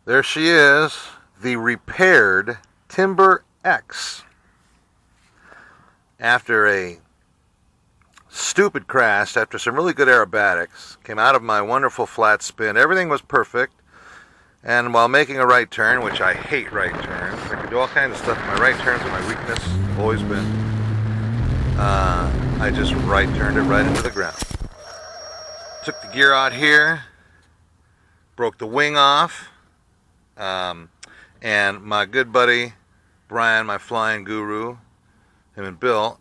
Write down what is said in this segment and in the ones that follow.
There she is, the repaired Timber X. After a stupid crash, after some really good aerobatics, came out of my wonderful flat spin. Everything was perfect. And while making a right turn, which I hate right turns, I can do all kinds of stuff. My right turns are my weakness. Have always been. I just right turned it right into the ground. Took the gear out here. Broke the wing off. And my good buddy Brian, my flying guru, him and Bill,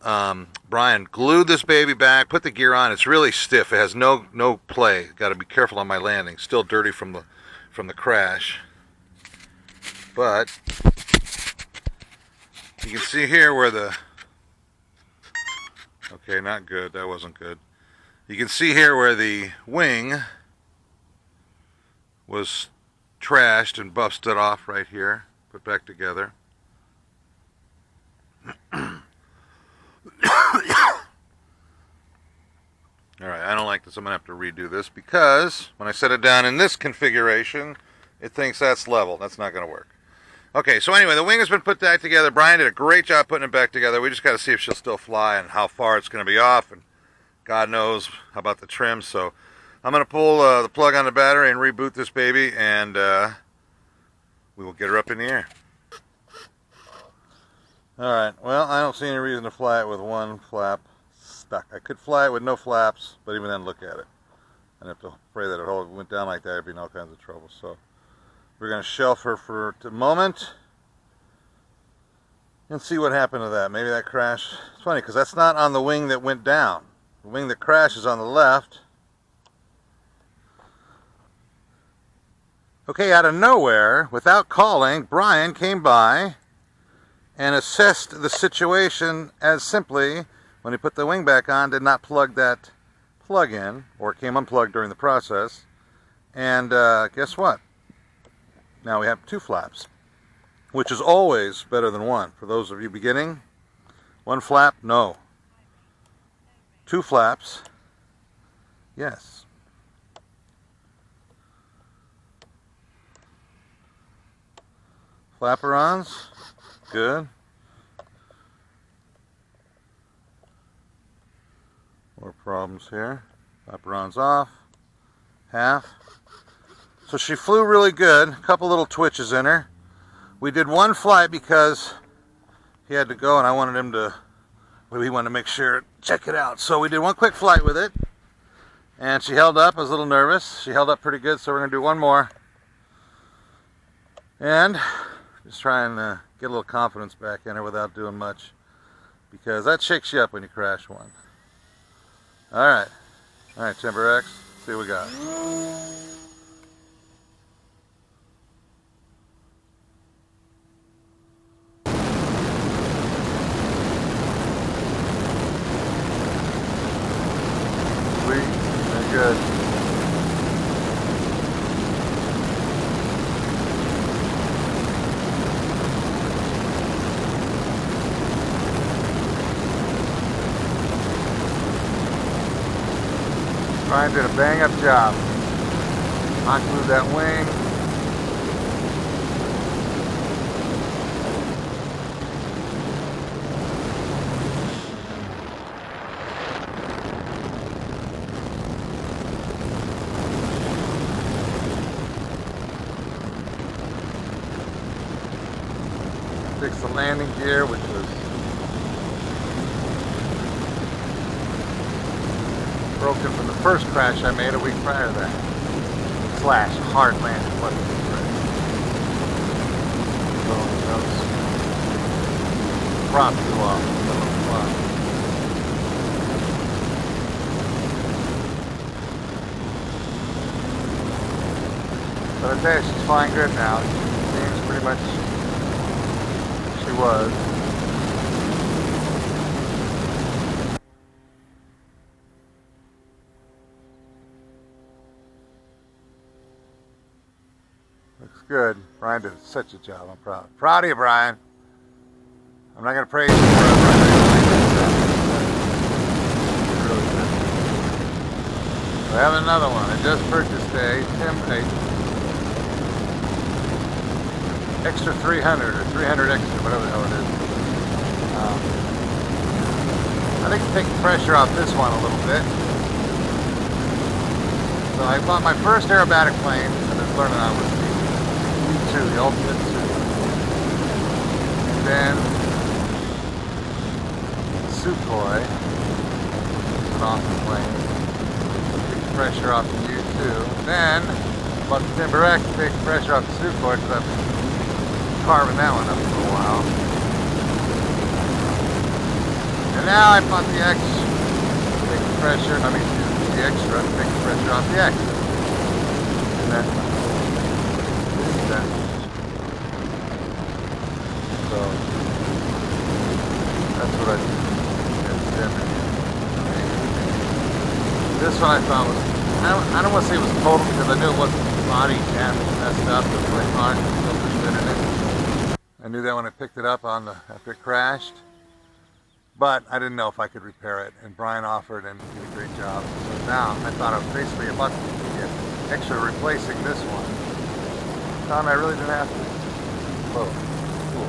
Brian glued this baby back, put the gear on. It's really stiff. It has no play. Got to be careful on my landing. Still dirty from the crash. But you can see here where the... Okay, not good. That wasn't good. You can see here where the wing was trashed and busted off right here. Put back together. Alright, I don't like this. I'm going to have to redo this because when I set it down in this configuration, it thinks that's level. That's not going to work. Okay, so anyway, the wing has been put back together. Brian did a great job putting it back together. We just got to see if she'll still fly and how far it's going to be off. And God knows about the trim. So I'm going to pull the plug on the battery and reboot this baby, and we will get her up in the air. Alright, well, I don't see any reason to fly it with one flap stuck. I could fly it with no flaps, but even then, look at it. I'd have to pray that it all went down like that. I'd be in all kinds of trouble. So we're going to shelf her for the moment and see what happened to that. Maybe that crash... It's funny, because that's not on the wing that went down. The wing that crashed is on the left. Okay, out of nowhere, without calling, Brian came by and assessed the situation as simply, when he put the wing back on, did not plug that plug in, or it came unplugged during the process. And guess what? Now we have two flaps, which is always better than one. For those of you beginning, one flap, no. Two flaps, yes. Flapper-ons, good. More problems here. Flapper-ons off, half. So she flew really good, a couple little twitches in her. We did one flight because he had to go and I wanted him to, we wanted to make sure, check it out. So we did one quick flight with it and she held up. I was a little nervous. She held up pretty good, so we're going to do one more. And just trying to get a little confidence back in her without doing much, because that shakes you up when you crash one. Alright, Timber X, see what we got. Sweet, very good. Brian did a bang-up job. Unglued that wing. Fixed the landing gear, which was broken from the first crash I made a week prior to that. Slash, hard landing, wasn't it? So those props flew off in the middle of the fly. But I tell you, she's flying good now. Seems pretty much she was. Looks good. Brian did such a job. I'm proud. Proud of you, Brian. I'm not going to praise you for it, Brian. Really good. We have another one. I just purchased a extra 300 or 300 extra, whatever the hell it is. I think to take the pressure off this one a little bit. So I bought my first aerobatic plane that I was learning on was the E2, the Ultimate 2. And then Sukhoi, an awesome plane. Take the pressure off the U2. Then bought the Timber X to take the pressure off the Sukhoi because I've been carving that one up for a while. And now I bought the X to take the pressure, the extra to take the pressure off the X. And then so that's what I did. This one I thought was, I don't want to say it was total because I knew it wasn't body damage messed up, the plate part still fit in it. I knew that when I picked it up after it crashed, but I didn't know if I could repair it, and Brian offered and he did a great job. So now I thought I was basically about to get extra replacing this one. Found I really didn't have to. Whoa, cool.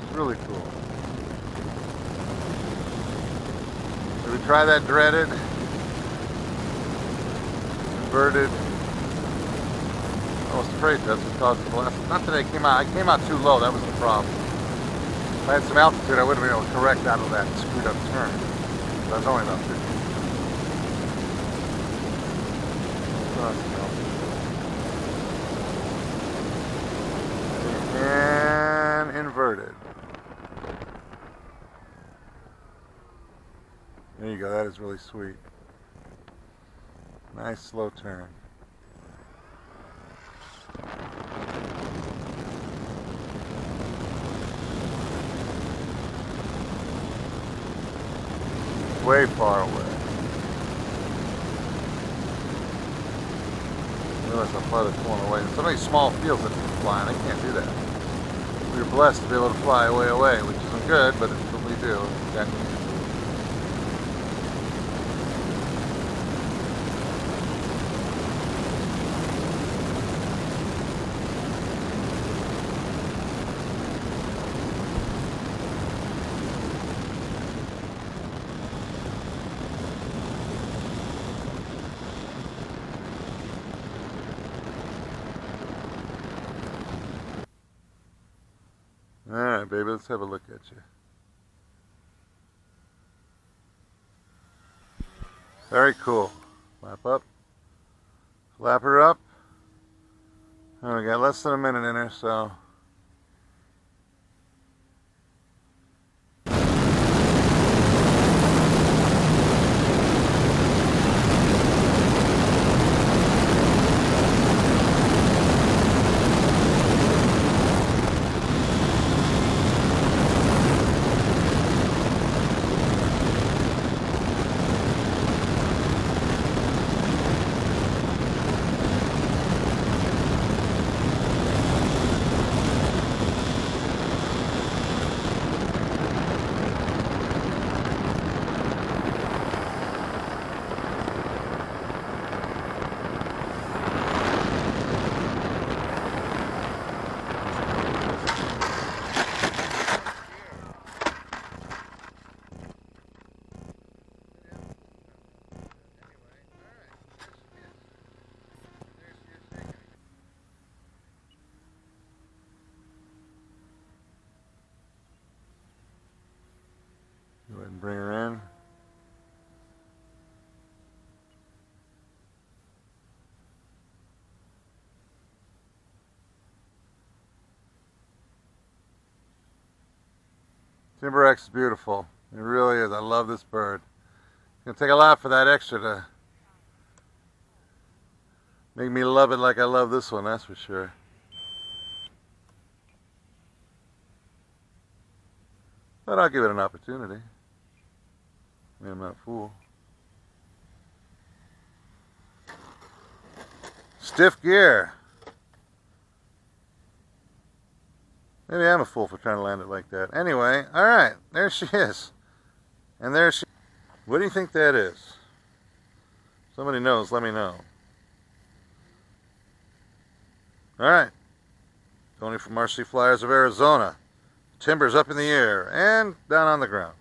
It's really cool. So we try that dreaded, inverted. I was afraid that's what caused the blast. Not that I came out too low, that was the problem. If I had some altitude, I would have been able to correct out of that screwed up turn. But I was only about 50. And inverted. There you go, that is really sweet. Nice slow turn. Way far away. Realize how far they're pulling away. There's so many small fields that can fly, and they can't do that. We're blessed to be able to fly way away, which isn't good, but it's what we do. Alright, baby, let's have a look at you. Very cool. Flap up. Flap her up. And we got less than a minute in her, so. Go ahead and bring her in. Timber X is beautiful. It really is. I love this bird. It's going to take a lot for that extra to make me love it like I love this one, that's for sure. But I'll give it an opportunity. I mean, I'm not a fool. Stiff gear. Maybe I'm a fool for trying to land it like that. Anyway, alright, there she is. And there she... What do you think that is? Somebody knows, let me know. Alright. Tony from RC Flyers of Arizona. Timbers up in the air and down on the ground.